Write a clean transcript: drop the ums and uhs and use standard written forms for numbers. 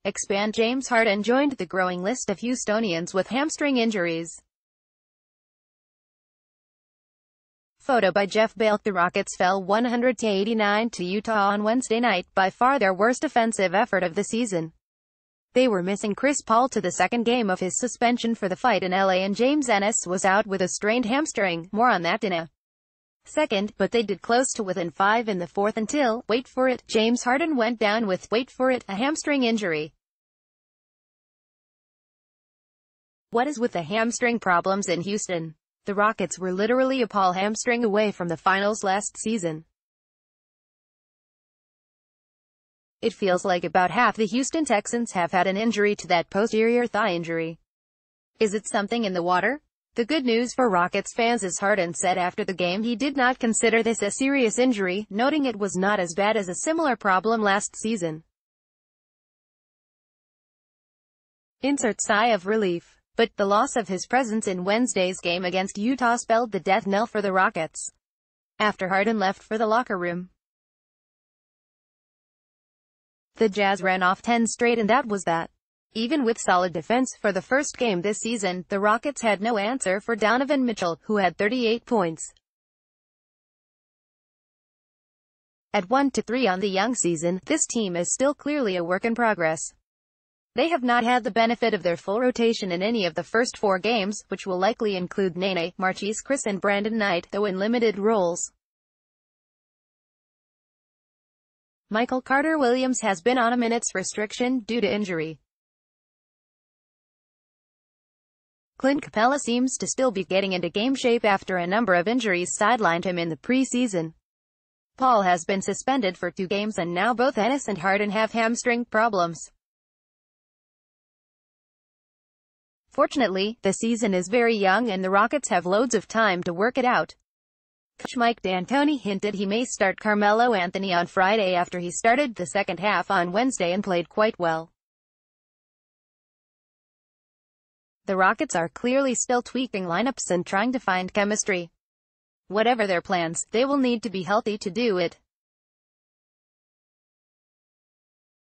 Expand. James Harden joined the growing list of Houstonians with hamstring injuries. Photo by Jeff Bale. The Rockets fell 100-89 to Utah on Wednesday night, by far their worst offensive effort of the season. They were missing Chris Paul to the second game of his suspension for the fight in LA, and James Ennis was out with a strained hamstring. More on that in a second, but they did close to within 5 in the fourth until, wait for it, James Harden went down with, wait for it, a hamstring injury. What is with the hamstring problems in Houston? The Rockets were literally a Paul hamstring away from the finals last season. It feels like about half the Houston Texans have had an injury to that posterior thigh injury. Is it something in the water? The good news for Rockets fans is Harden said after the game he did not consider this a serious injury, noting it was not as bad as a similar problem last season. Insert sigh of relief. But the loss of his presence in Wednesday's game against Utah spelled the death knell for the Rockets. After Harden left for the locker room, the Jazz ran off 10 straight, and that was that. Even with solid defense for the first game this season, the Rockets had no answer for Donovan Mitchell, who had 38 points. At 1-3 on the young season, this team is still clearly a work in progress. They have not had the benefit of their full rotation in any of the first 4 games, which will likely include Nene, Marquese Chriss and Brandon Knight, though in limited roles. Michael Carter-Williams has been on a minutes restriction due to injury. Clint Capella seems to still be getting into game shape after a number of injuries sidelined him in the preseason. Paul has been suspended for 2 games, and now both Ennis and Harden have hamstring problems. Fortunately, the season is very young and the Rockets have loads of time to work it out. Coach Mike D'Antoni hinted he may start Carmelo Anthony on Friday after he started the second half on Wednesday and played quite well. The Rockets are clearly still tweaking lineups and trying to find chemistry. Whatever their plans, they will need to be healthy to do it.